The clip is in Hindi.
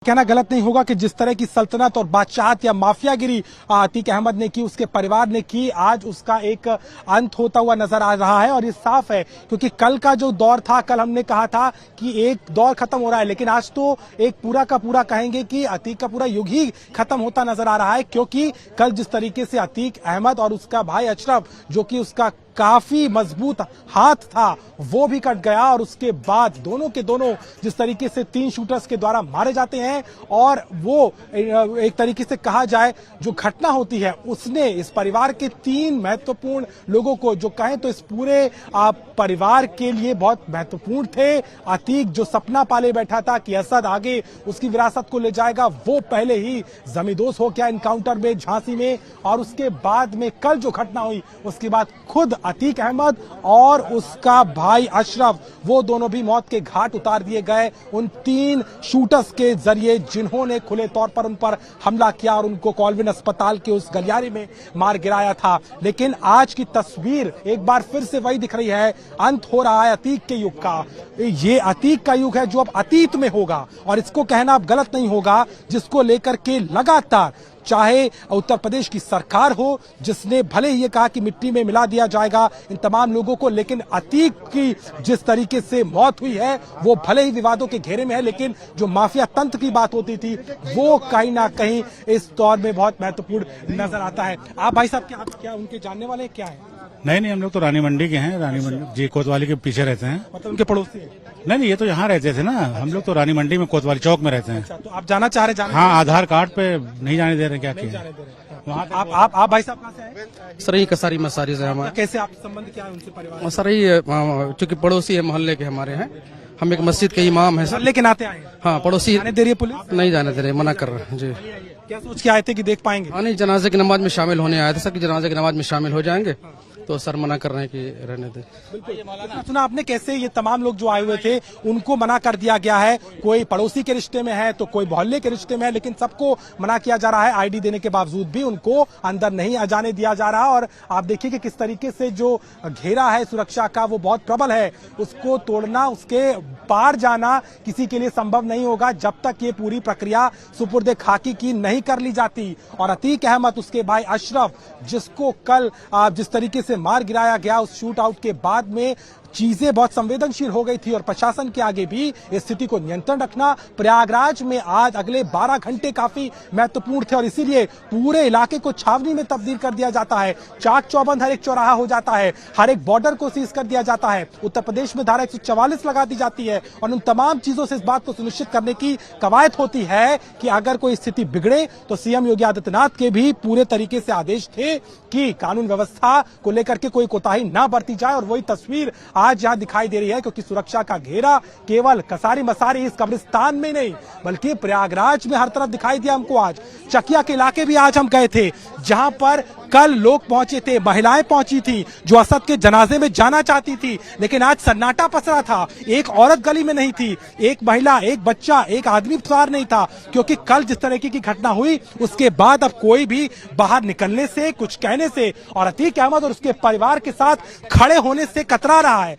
कहना गलत नहीं होगा कि जिस तरह की सल्तनत और बादशाहत या माफियागिरी अतीक अहमद ने की, उसके परिवार ने की, आज उसका एक अंत होता हुआ नजर आ रहा है। और ये साफ है क्योंकि कल का जो दौर था, कल हमने कहा था कि एक दौर खत्म हो रहा है, लेकिन आज तो एक पूरा का पूरा कहेंगे कि अतीक का पूरा युग ही खत्म होता नजर आ रहा है। क्योंकि कल जिस तरीके से अतीक अहमद और उसका भाई अशरफ, जो कि उसका काफी मजबूत हाथ था, वो भी कट गया। और उसके बाद दोनों के दोनों जिस तरीके से 3 शूटर्स के द्वारा मारे जाते हैं, और वो एक तरीके से कहा जाए जो घटना होती है, उसने इस परिवार के 3 महत्वपूर्ण लोगों को, जो कहें तो इस पूरे परिवार के लिए बहुत महत्वपूर्ण थे। अतीक जो सपना पाले बैठा था कि असद आगे उसकी विरासत को ले जाएगा, वो पहले ही जमींदोज हो गया एनकाउंटर में झांसी में। और उसके बाद में कल जो घटना हुई, उसके बाद खुद अतीक अहमद और उसका भाई अशरफ, वो दोनों भी मौत के घाट उतार दिए गए उन 3 शूटर्स के जरिए, जिन्होंने खुले तौर पर उन पर हमला किया और उनको कॉल्विन अस्पताल के उस गलियारे में मार गिराया था। लेकिन आज की तस्वीर एक बार फिर से वही दिख रही है, अंत हो रहा है अतीक के युग का। ये अतीक का युग है जो अब अतीत में होगा, और इसको कहना अब गलत नहीं होगा, जिसको लेकर के लगातार चाहे उत्तर प्रदेश की सरकार हो, जिसने भले ही ये कहा कि मिट्टी में मिला दिया जाएगा इन तमाम लोगों को, लेकिन अतीक की जिस तरीके से मौत हुई है वो भले ही विवादों के घेरे में है, लेकिन जो माफिया तंत्र की बात होती थी वो कहीं ना कहीं इस दौर में बहुत महत्वपूर्ण नजर आता है। आप भाई साहब क्या उनके जानने वाले क्या है? नहीं, हम लोग तो रानी मंडी के हैं। रानी मंडी जी कोतवाली के पीछे रहते हैं। मतलब उनके पड़ोसी हैं? नहीं, ये तो यहाँ रहते थे ना। हम लोग तो रानी मंडी में कोतवाली चौक में रहते हैं। अच्छा, तो आप जाना चाह रहे? हाँ, आधार कार्ड पे नहीं जाने दे रहे, क्या किया वहाँ? आप भाई साहब कहाँ से आए? सर ये कसारी मसारी से हमारे। कैसे आप संबंध क्या है उनसे, परिवार? सर ये चूंकि पड़ोसी है, मोहल्ले के हमारे हैं। हम एक मस्जिद के इमाम हैं सर। लेकिन आते आए? हाँ, पड़ोसी। जाने दे रही है पुलिस? नहीं जाने दे रहे, मना कर रहे हैं जी। क्या सोच के आए थे कि देख पाएंगे? हाँ नहीं, जनाजे की नमाज में शामिल होने आए थे सर, कि जनाजे की नमाज में शामिल हो जाएंगे, तो सर मना कर रहे हैं कि रहने दे। बिल्कुल सुना आपने कैसे ये तमाम लोग जो आए हुए थे उनको मना कर दिया गया है। कोई पड़ोसी के रिश्ते में है तो कोई मोहल्ले के रिश्ते में है, लेकिन सबको मना किया जा रहा है। आईडी देने के बावजूद भी उनको अंदर नहीं जाने दिया जा रहा। और आप देखिए कि किस तरीके से जो घेरा है सुरक्षा का वो बहुत प्रबल है, उसको तोड़ना, उसके पार जाना किसी के लिए संभव नहीं होगा जब तक ये पूरी प्रक्रिया सुपुर्दे खाकी की नहीं कर ली जाती। और अतीक अहमद, उसके भाई अशरफ, जिसको कल जिस तरीके से मार गिराया गया, उस शूट आउट के बाद में चीजें बहुत संवेदनशील हो गई थी और प्रशासन के आगे भी इस स्थिति को नियंत्रण रखना प्रयागराज में आज अगले 12 घंटे काफी महत्वपूर्ण थे। और इसीलिए पूरे इलाके को छावनी में तब्दील कर दिया जाता है। चाक चौबंद हर एक चौराहा हो जाता है, हर एक बॉर्डर को सीज कर दिया जाता है। उत्तर प्रदेश में धारा 144 लगा दी जाती है और उन तमाम चीजों से इस बात को सुनिश्चित करने की कवायद होती है कि अगर कोई स्थिति बिगड़े तो सीएम योगी आदित्यनाथ के भी पूरे तरीके से आदेश थे कि कानून व्यवस्था को लेकर के कोई कोताही ना बरती जाए। और वही तस्वीर आज यहां दिखाई दे रही है, क्योंकि सुरक्षा का घेरा केवल कसारी मसारी इस कब्रिस्तान में नहीं बल्कि प्रयागराज में हर तरफ दिखाई दिया हमको। आज चकिया के इलाके भी आज हम गए थे, जहां पर कल लोग पहुंचे थे, महिलाएं पहुंची थी जो असद के जनाजे में जाना चाहती थी, लेकिन आज सन्नाटा पसरा था। एक औरत गली में नहीं थी, एक महिला, एक बच्चा, एक आदमी सवार नहीं था, क्योंकि कल जिस तरीके की घटना हुई उसके बाद अब कोई भी बाहर निकलने से, कुछ कहने से और अतीक अहमद और उसके परिवार के साथ खड़े होने से कतरा रहा है।